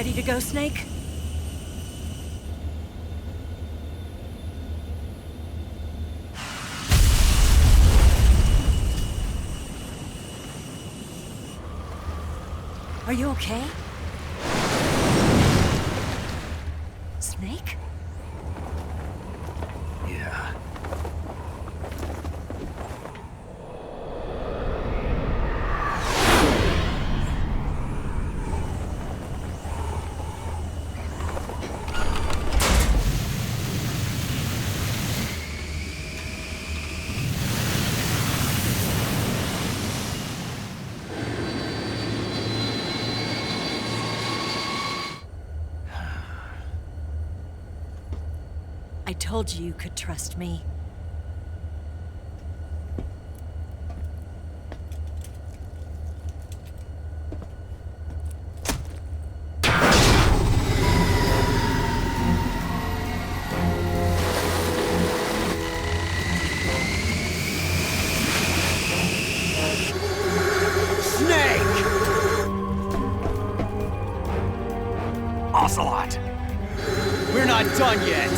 Ready to go, Snake? Are you okay? Snake? Yeah. I told you you could trust me. Ocelot! We're not done yet!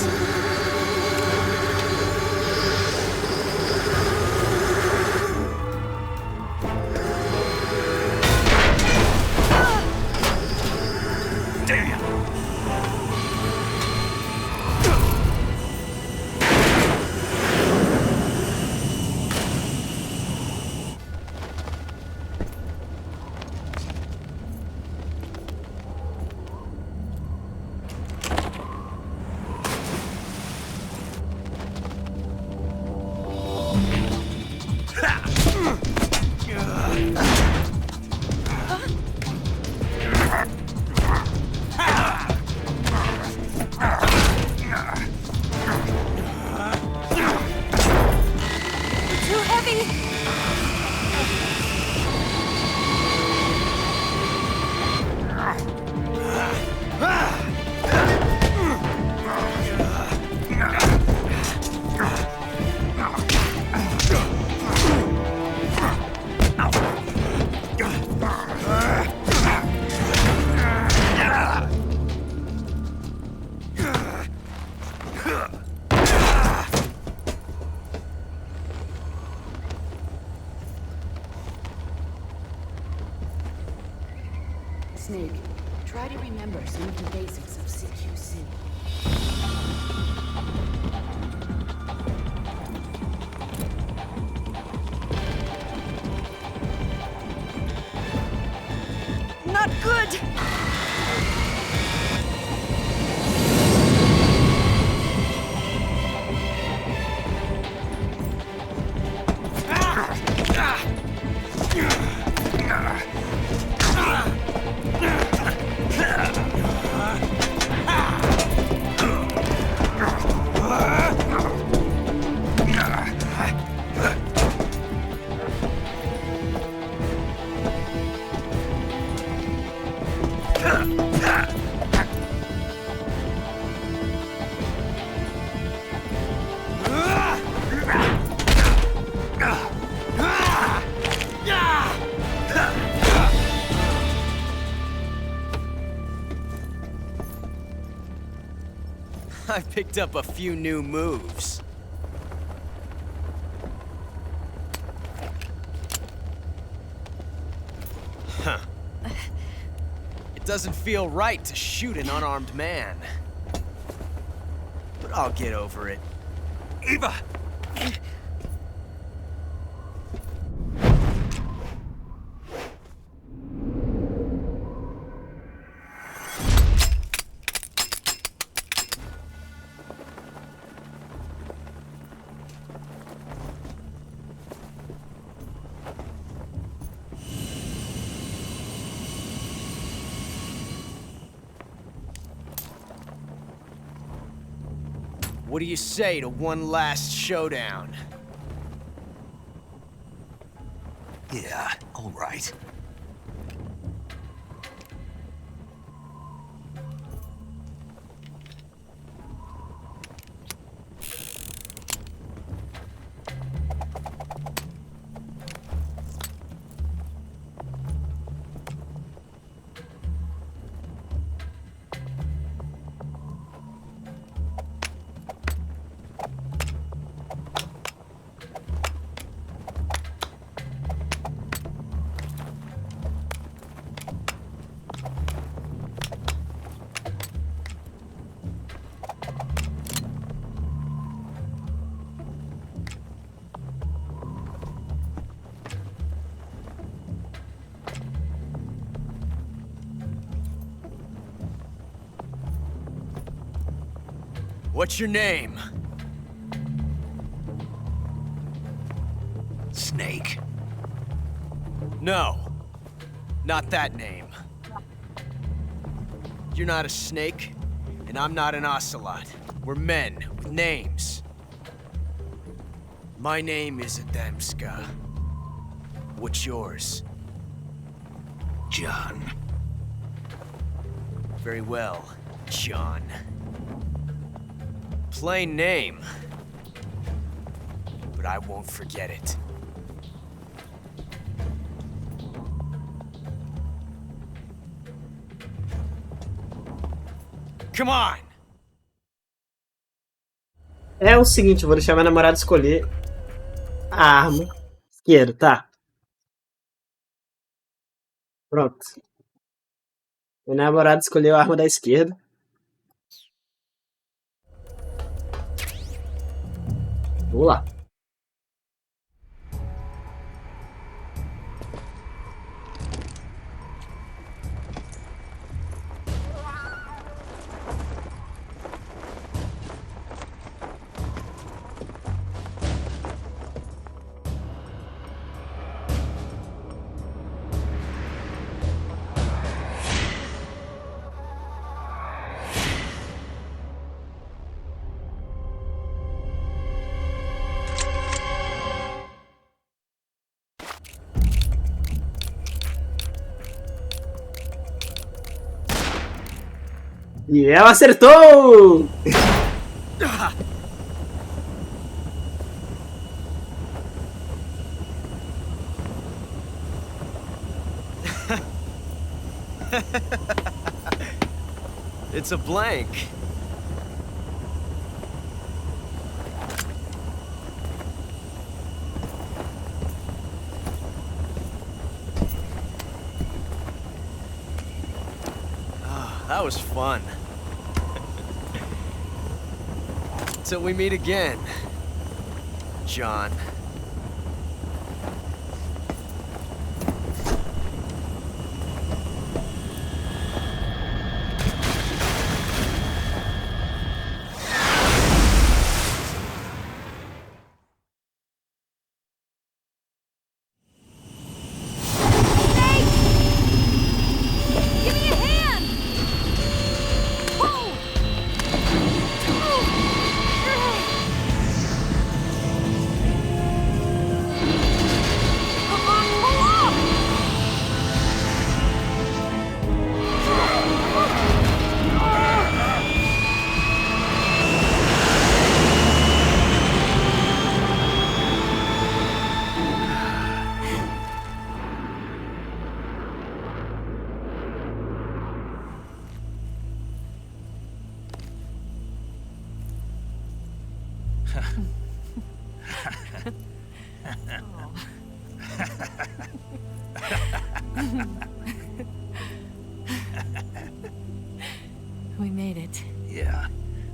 Damn! Snake, try to remember some of the basics of CQC. Not good! I picked up a few new moves. Huh. It doesn't feel right to shoot an unarmed man. But I'll get over it. Eva! What do you say to one last showdown? Yeah, all right. What's your name? Snake. No. Not that name. You're not a snake, and I'm not an ocelot. We're men with names. My name is Adamska. What's yours? John. Very well, John. Plain name. But I won't forget it. Come on! É o seguinte, eu vou deixar minha namorada escolher a arma esquerda, tá? Pronto. Minha namorada escolheu a arma da esquerda. Vamos lá. E ela acertou! It's a blank. Ah, that was fun. Till we meet again, John. Give me a hand! Whoa! Come on, pull up! We made it. Yeah,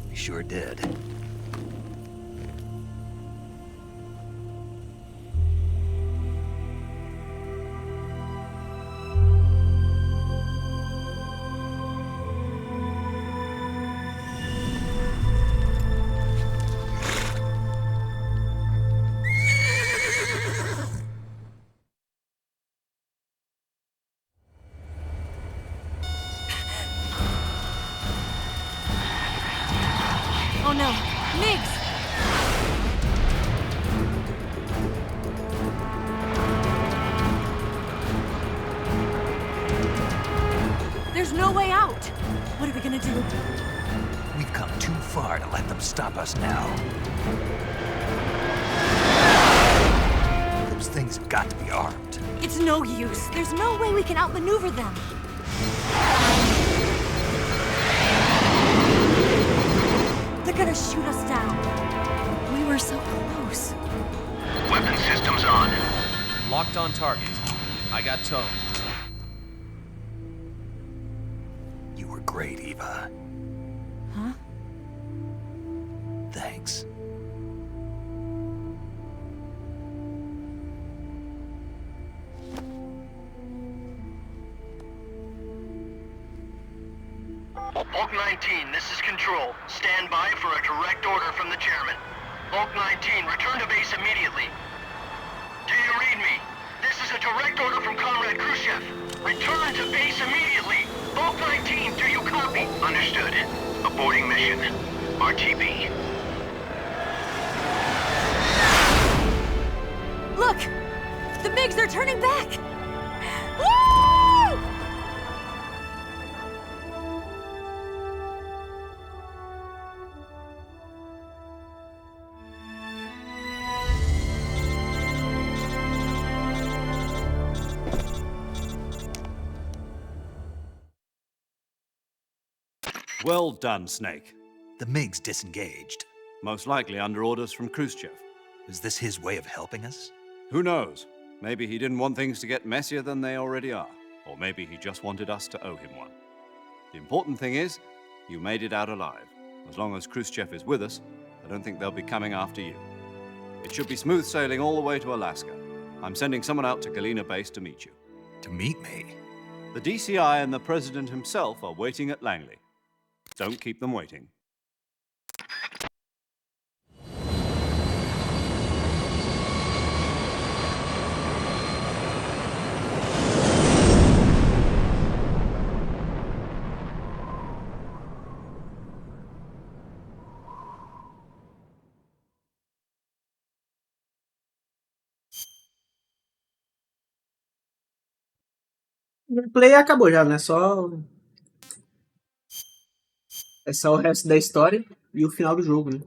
we sure did. Oh no, Migs! There's no way out! What are we gonna do? We've come too far to let them stop us now. Those things have got to be armed. It's no use. There's no way we can outmaneuver them. They're gonna shoot us down. We were so close. Weapon systems on. Locked on target. I got towed. You were great, Eva. Huh? Thanks. Bulk 19, this is Control. Stand by for a direct order from the chairman. Bulk 19, return to base immediately. Do you read me? This is a direct order from Comrade Khrushchev. Return to base immediately. Bulk 19, do you copy? Understood. Aborting mission. RTB. Look! The MiGs are turning back! Woo! Well done, Snake. The MiGs disengaged. Most likely under orders from Khrushchev. Is this his way of helping us? Who knows? Maybe he didn't want things to get messier than they already are. Or maybe he just wanted us to owe him one. The important thing is, you made it out alive. As long as Khrushchev is with us, I don't think they'll be coming after you. It should be smooth sailing all the way to Alaska. I'm sending someone out to Galena Base to meet you. To meet me? The DCI and the President himself are waiting at Langley. Don't keep them waiting. O gameplay acabou já, né? É só o resto da história e o final do jogo, né?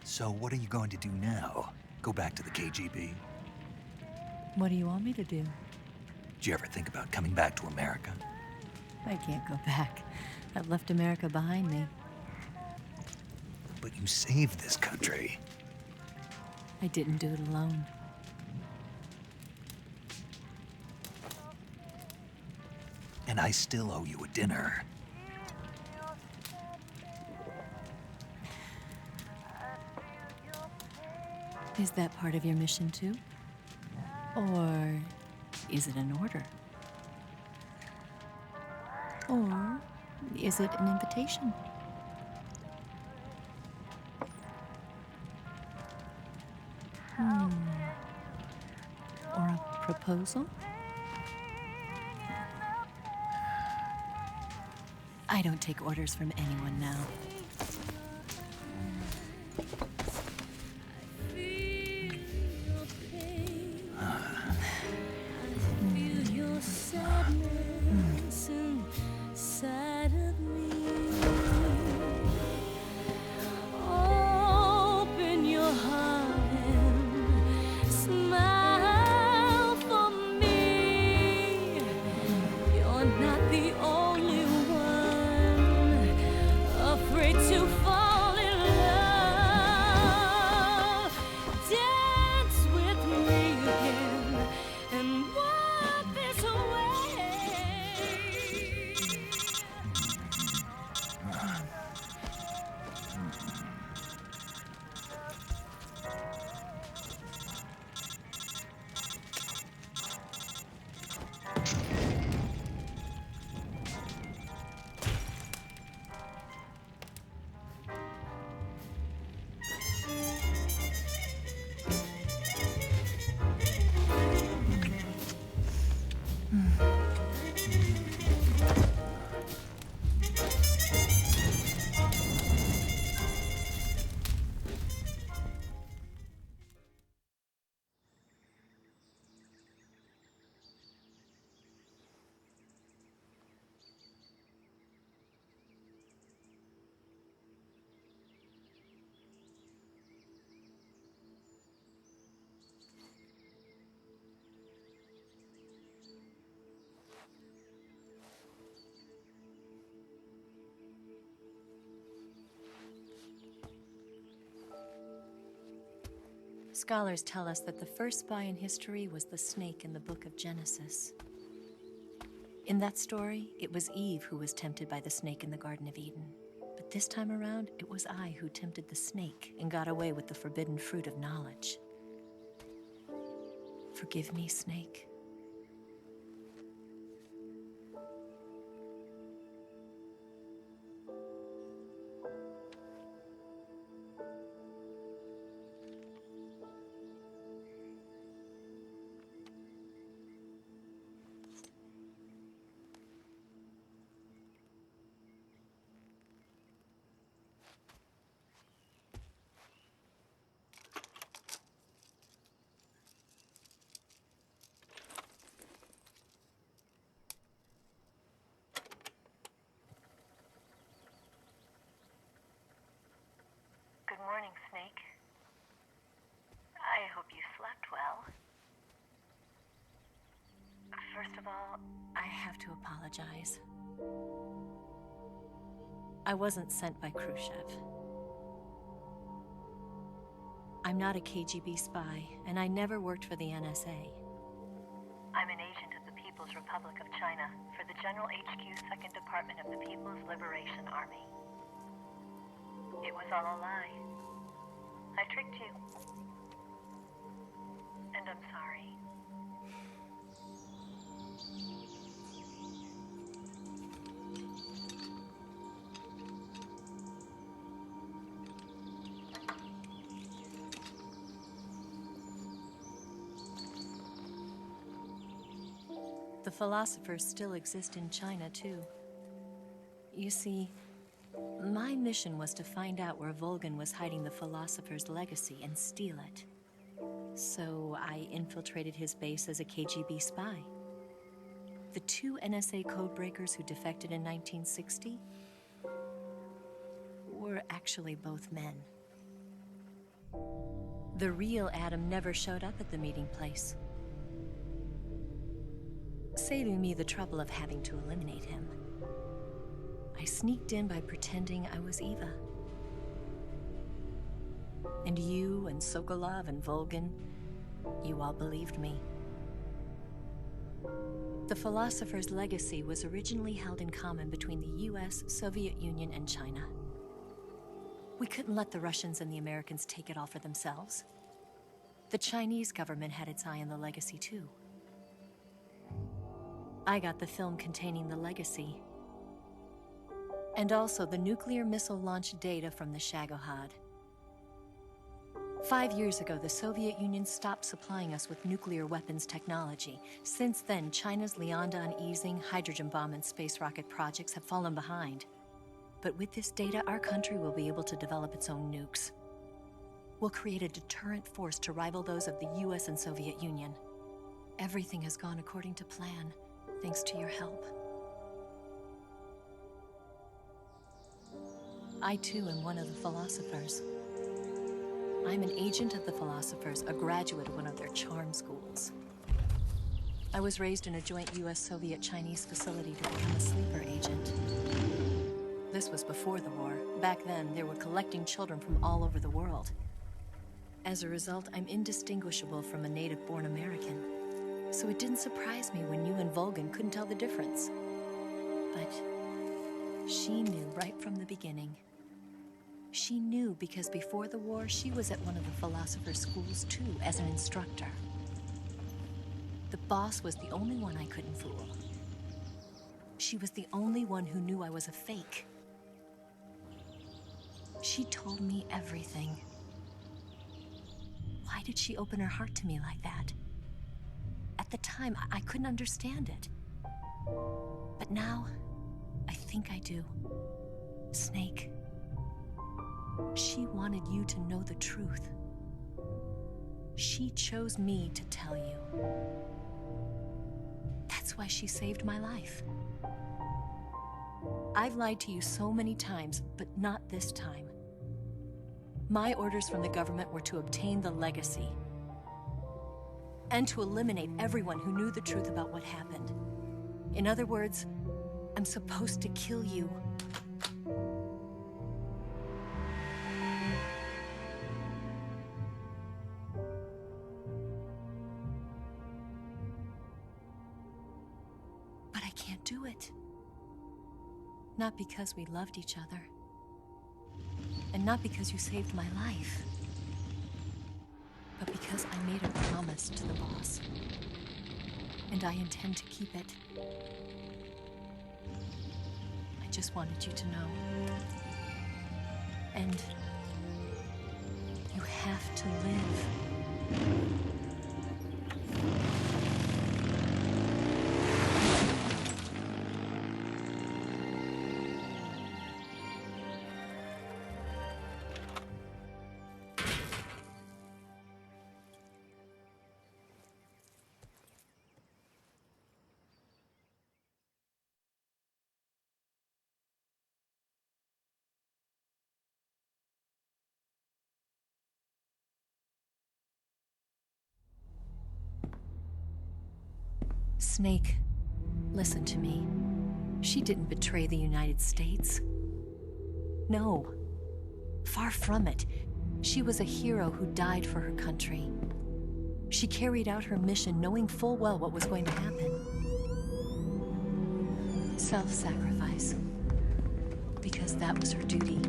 So what are you going to do now? Go back to the KGB? What do you want me to do? Did you ever think about coming back to America? I can't go back. I've left America behind me. But you saved this country. I didn't do it alone. And I still owe you a dinner. Is that part of your mission too? Or is it an order? Or is it an invitation? Or a proposal? I don't take orders from anyone now. Not the only one afraid Scholars tell us that the first spy in history was the snake in the book of Genesis. In that story, it was Eve who was tempted by the snake in the Garden of Eden. But this time around, it was I who tempted the snake and got away with the forbidden fruit of knowledge. Forgive me, snake. Good morning, Snake. I hope you slept well. First of all, I have to apologize. I wasn't sent by Khrushchev. I'm not a KGB spy, and I never worked for the NSA. I'm an agent of the People's Republic of China for the General HQ 2nd Department of the People's Liberation Army. It was all a lie. I tricked you. And I'm sorry. The philosophers still exist in China, too. You see, my mission was to find out where Volgin was hiding the philosopher's legacy and steal it. So I infiltrated his base as a KGB spy. The two NSA codebreakers who defected in 1960 were actually both men. The real Adam never showed up at the meeting place, saving me the trouble of having to eliminate him. I sneaked in by pretending I was Eva. And you and Sokolov and Volgin, you all believed me. The philosopher's legacy was originally held in common between the US, Soviet Union, and China. We couldn't let the Russians and the Americans take it all for themselves. The Chinese government had its eye on the legacy too. I got the film containing the legacy, and also the nuclear missile launch data from the Shagohod. 5 years ago, the Soviet Union stopped supplying us with nuclear weapons technology. Since then, China's Liaodong easing, hydrogen bomb, and space rocket projects have fallen behind. But with this data, our country will be able to develop its own nukes. We'll create a deterrent force to rival those of the US and Soviet Union. Everything has gone according to plan, thanks to your help. I too am one of the philosophers. I'm an agent of the philosophers, a graduate of one of their charm schools. I was raised in a joint US-Soviet-Chinese facility to become a sleeper agent. This was before the war. Back then, they were collecting children from all over the world. As a result, I'm indistinguishable from a native-born American. So it didn't surprise me when you and Volgin couldn't tell the difference. But she knew right from the beginning. She knew because before the war, she was at one of the philosopher's schools too, as an instructor. The boss was the only one I couldn't fool. She was the only one who knew I was a fake. She told me everything. Why did she open her heart to me like that? At the time, I couldn't understand it. But now, I think I do. Snake. She wanted you to know the truth. She chose me to tell you. That's why she saved my life. I've lied to you so many times, but not this time. My orders from the government were to obtain the legacy and to eliminate everyone who knew the truth about what happened. In other words, I'm supposed to kill you. can't do it. Not because we loved each other. And not because you saved my life. But because I made a promise to the boss. And I intend to keep it. I just wanted you to know. And you have to live. Snake, listen to me. She didn't betray the United States. No. Far from it. She was a hero who died for her country. She carried out her mission knowing full well what was going to happen. Self-sacrifice. Because that was her duty.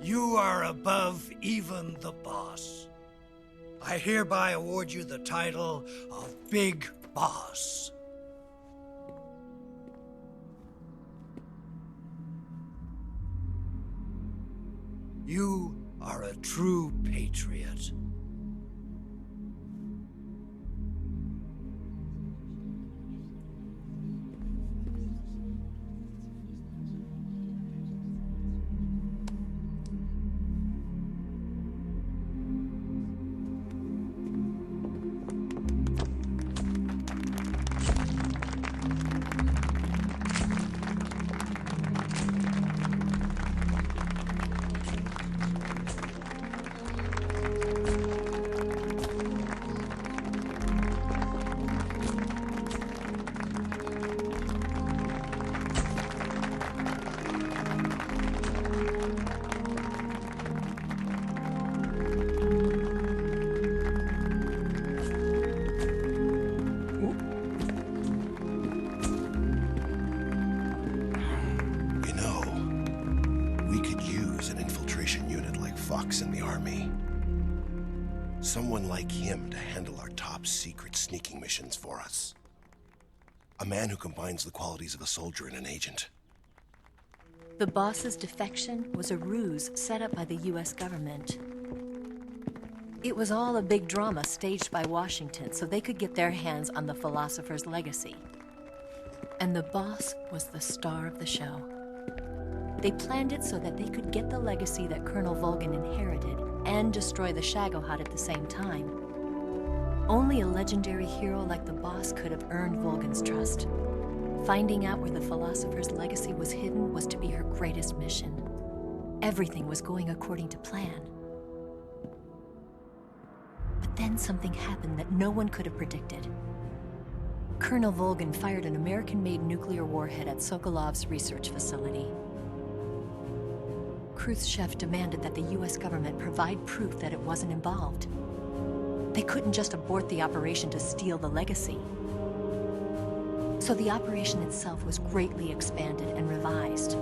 You are above even the boss. I hereby award you the title of Big Boss. You are a true patriot. In the army. Someone like him to handle our top secret sneaking missions for us. A man who combines the qualities of a soldier and an agent. The boss's defection was a ruse set up by the US government. It was all a big drama staged by Washington so they could get their hands on the philosopher's legacy. And the boss was the star of the show. They planned it so that they could get the legacy that Colonel Volgin inherited and destroy the Shagohod at the same time. Only a legendary hero like the boss could have earned Volgin's trust. Finding out where the philosopher's legacy was hidden was to be her greatest mission. Everything was going according to plan. But then something happened that no one could have predicted. Colonel Volgin fired an American-made nuclear warhead at Sokolov's research facility. Khrushchev demanded that the US government provide proof that it wasn't involved. They couldn't just abort the operation to steal the legacy. So the operation itself was greatly expanded and revised.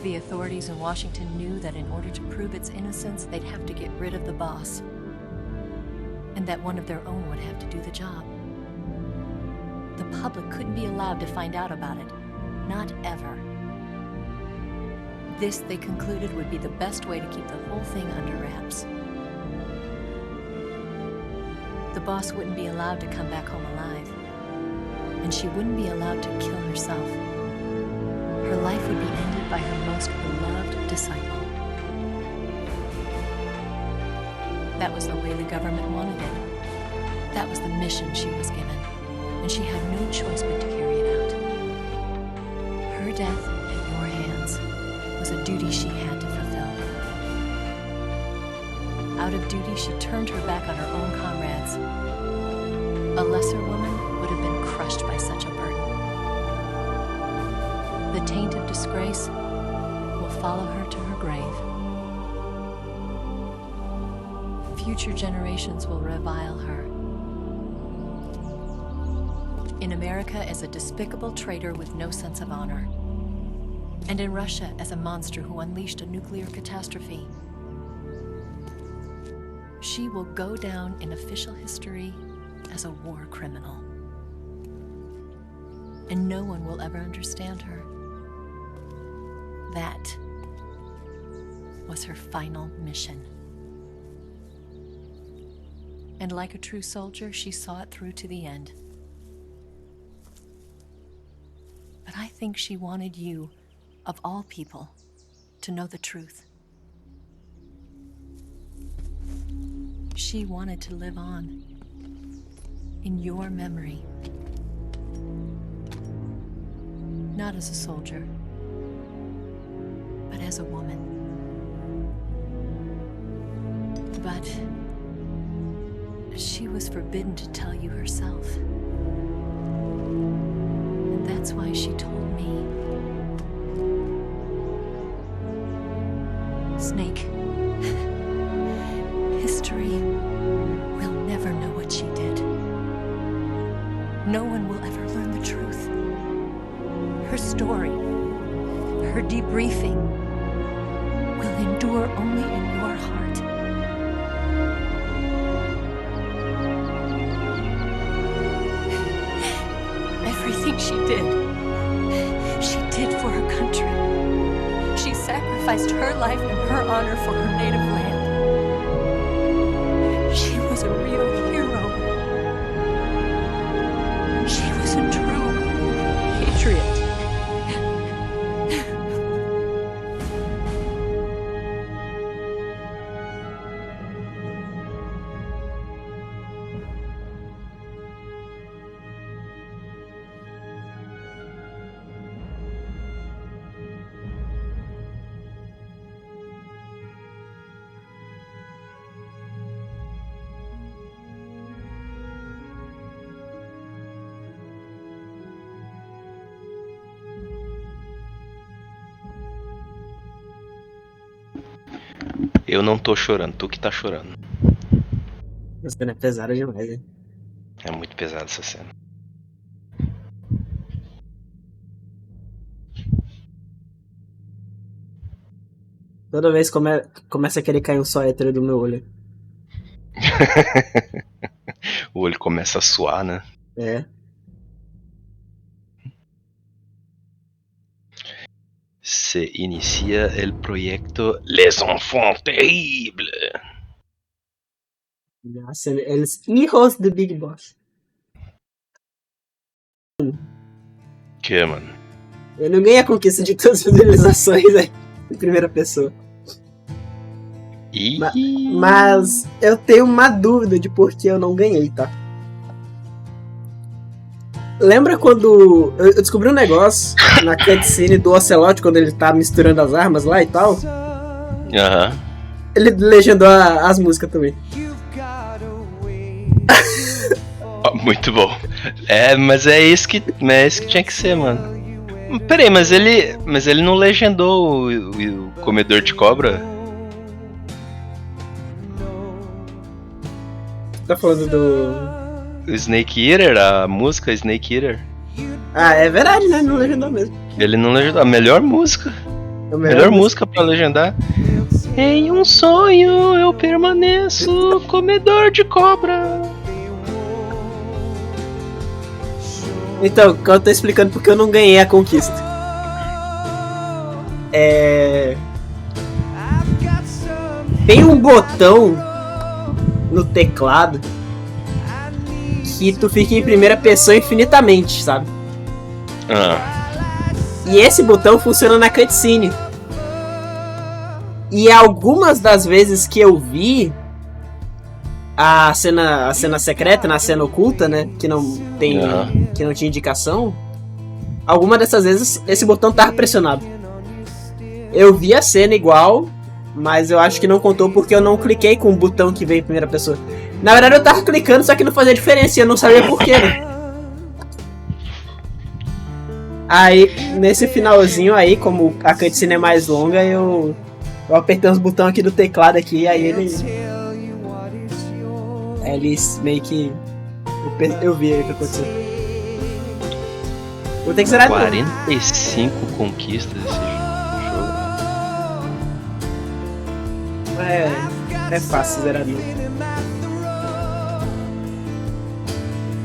The authorities in Washington knew that in order to prove its innocence, they'd have to get rid of the boss. And that one of their own would have to do the job. The public couldn't be allowed to find out about it. Not ever. This, they concluded, would be the best way to keep the whole thing under wraps. The boss wouldn't be allowed to come back home alive. And she wouldn't be allowed to kill herself. Her life would be ended by her most beloved disciple. That was the way the government wanted it. That was the mission she was given. And she had no choice but to carry it out. Her death at your hands was duty she had to fulfill. Out of duty, she turned her back on her own comrades. A lesser woman would have been crushed by such a burden. The taint of disgrace will follow her to her grave. Future generations will revile her. In America as a despicable traitor with no sense of honor. And in Russia as a monster who unleashed a nuclear catastrophe. She will go down in official history as a war criminal. And no one will ever understand her. That was her final mission. And like a true soldier, she saw it through to the end. But I think she wanted you, of all people, to know the truth. She wanted to live on in your memory. Not as a soldier, but as a woman. But she was forbidden to tell you herself. And that's why she told me. Snake, history will never know what she did. No one will ever learn the truth. Her story, her debriefing, will endure only in your heart. Everything she did for her country. She sacrificed her life and her honor for her native land. She was a real hero. She was a true patriot. Eu não tô chorando, tu que tá chorando. Essa cena é pesada demais, hein? É muito pesada essa cena. Toda vez começa a querer cair um só hétero do meu olho. O olho começa a suar, né? É. Se inicia el proyecto Les Enfants Terribles. Nossa, eles hijos do Big Boss. Que, mano? Eu não ganhei a conquista de todas as civilizações, né? Em primeira pessoa. Mas eu tenho uma dúvida de por que eu não ganhei, tá? Lembra quando eu descobri um negócio na cutscene do Ocelote, quando ele tá misturando as armas lá e tal? Aham. Ele legendou as músicas também. Muito bom. É, mas é isso que tinha que ser, mano. Peraí, mas ele não legendou o comedor de cobra? Tá falando do... O Snake Eater, a música Snake Eater. Ah, é verdade, né? Não legendou mesmo. Ele não legendou. A melhor música. A melhor música pra legendar. Em um sonho eu permaneço comedor de cobra. Então, eu tô explicando porque eu não ganhei a conquista. Tem um botão no teclado que tu fica em primeira pessoa infinitamente, sabe? E esse botão funciona na cutscene. E algumas das vezes que eu vi a cena secreta, na cena oculta, né? Que não tinha indicação. Alguma dessas vezes esse botão tava pressionado. Eu vi a cena igual, mas eu acho que não contou porque eu não cliquei com o botão que veio em primeira pessoa. Na verdade eu tava clicando, só que não fazia diferença e eu não sabia porquê, né? Aí, nesse finalzinho aí, como a cutscene é mais longa, eu apertei os botões aqui do teclado aqui, aí eles meio que... Eu vi aí o que aconteceu. Vou ter que zerar de novo. 45 conquistas esse jogo. É fácil zerar de novo.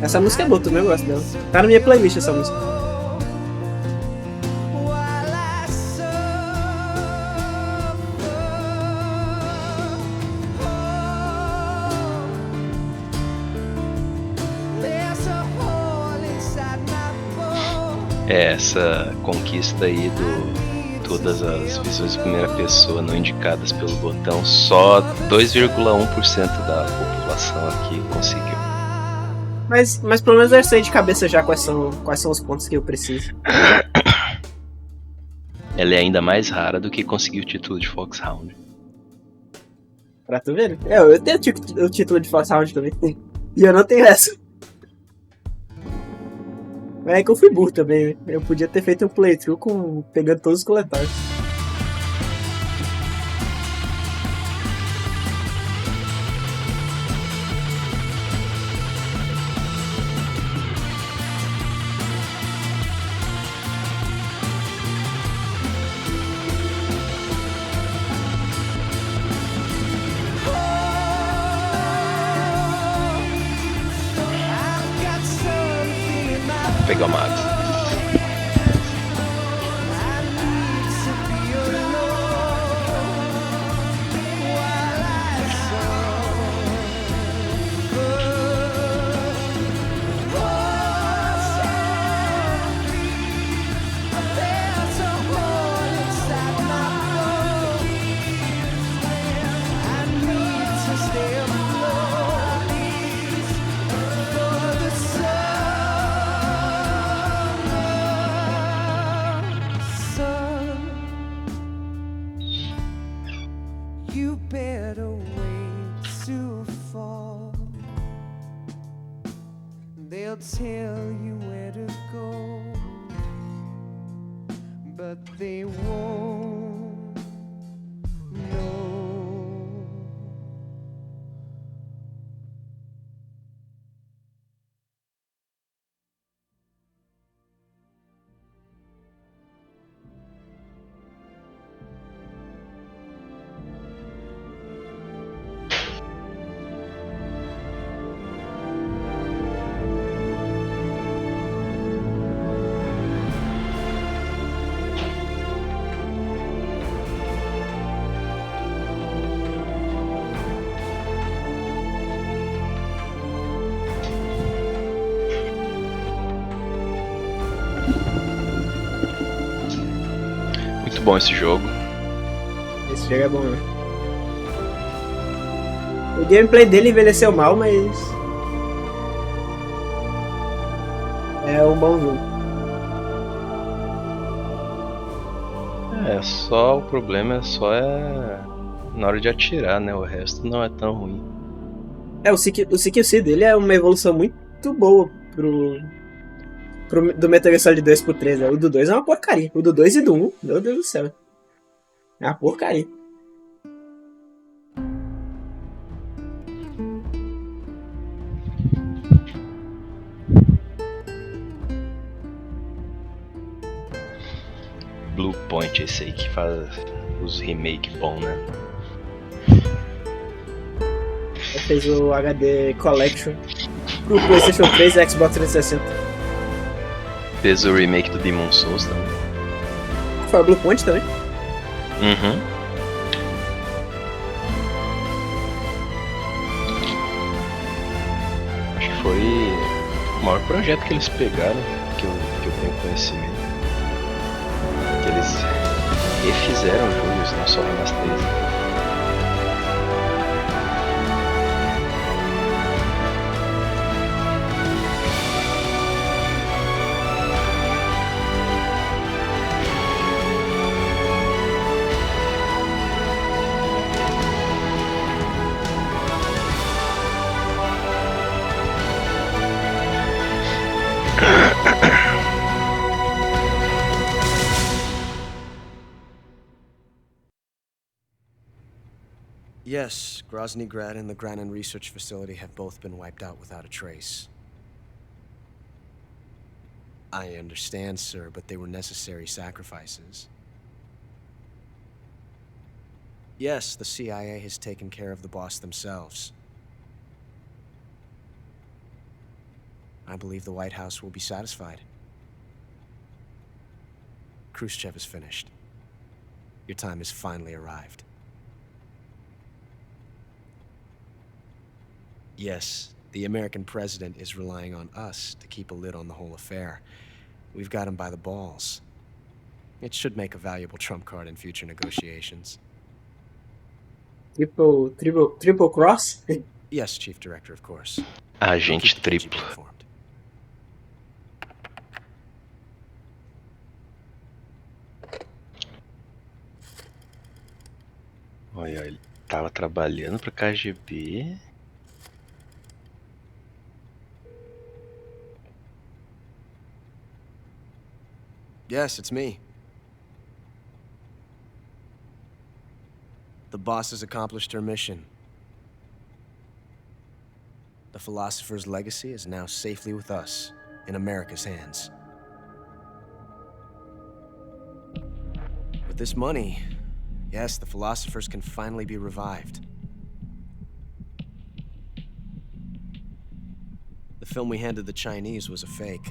Essa música é boa, também eu gosto dela. Tá na minha playlist essa música. Essa conquista aí todas as visões de primeira pessoa não indicadas pelo botão, só 2,1% da população aqui conseguiu. Mas pelo menos eu sei de cabeça já quais são os pontos que eu preciso. Ela é ainda mais rara do que conseguir o título de Foxhound. Pra tu ver, né? Eu tenho o título de Foxhound também. E eu não tenho essa. É que eu fui burro também, né? Eu podia ter feito um playthrough pegando todos os coletáveis. Vou pegar uma água. They'll tell you where to go, but they won't know. Muito bom esse jogo. Esse jogo é bom, né? O gameplay dele envelheceu mal, mas... é um bom jogo. Só o problema é na hora de atirar, né? O resto não é tão ruim. O CQC dele é uma evolução muito boa do Metal Gear Solid 2 pro 3. O do 2 é uma porcaria. O do 2 e do 1, meu Deus do céu. É uma porcaria. Blue Point, esse aí que faz os remake bom, né? Ele fez o HD Collection pro PlayStation 3 e Xbox 360. Fez o remake do Demon Souls também. Foi a Blue Point também? Uhum. Acho que foi o maior projeto que eles pegaram, que eu tenho conhecimento. Que eles refizeram jogos, não só remasterizam. Yes, Grozny Grad and the Granin Research Facility have both been wiped out without a trace. I understand, sir, but they were necessary sacrifices. Yes, the CIA has taken care of the boss themselves. I believe the White House will be satisfied. Khrushchev is finished. Your time has finally arrived. Yes, the American president is relying on us to keep a lid on the whole affair. We've got him by the balls. It should make a valuable trump card in future negotiations. Triple cross? Yes, Chief Director, of course. Agente triplo. Olha, ele tava trabalhando pro KGB. Yes, it's me. The boss has accomplished her mission. The philosopher's legacy is now safely with us, in America's hands. With this money, yes, the philosophers can finally be revived. The film we handed the Chinese was a fake.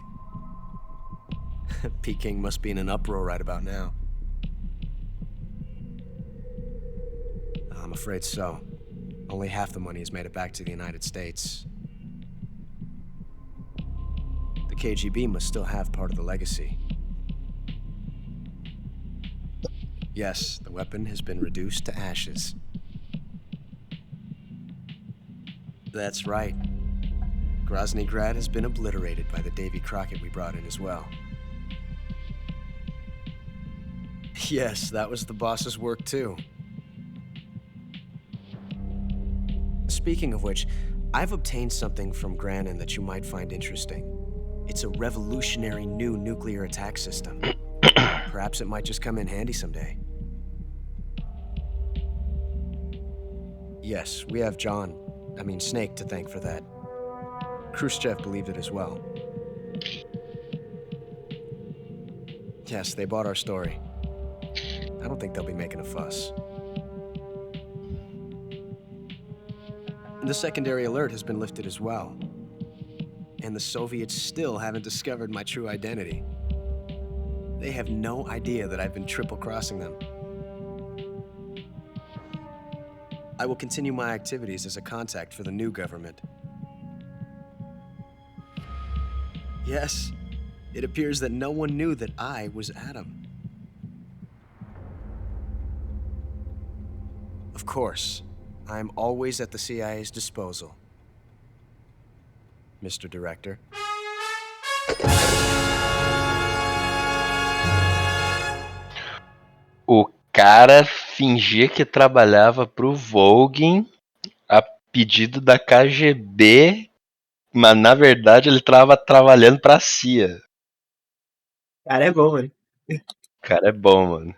Peking must be in an uproar right about now. I'm afraid so. Only half the money has made it back to the United States. The KGB must still have part of the legacy. Yes, the weapon has been reduced to ashes. That's right. Grozny Grad has been obliterated by the Davy Crockett we brought in as well. Yes, that was the boss's work too. Speaking of which, I've obtained something from Granin that you might find interesting. It's a revolutionary new nuclear attack system. Perhaps it might just come in handy someday. Yes, we have Snake to thank for that. Khrushchev believed it as well. Yes, they bought our story. I don't think they'll be making a fuss. The secondary alert has been lifted as well. And the Soviets still haven't discovered my true identity. They have no idea that I've been triple-crossing them. I will continue my activities as a contact for the new government. Yes, it appears that no one knew that I was Adam. Of course, I am always at the CIA's disposal, Mr. Director. O cara fingia que trabalhava pro Volgin a pedido da KGB, mas na verdade ele tava trabalhando pra CIA. Cara, é bom, mano. O cara é bom, mano.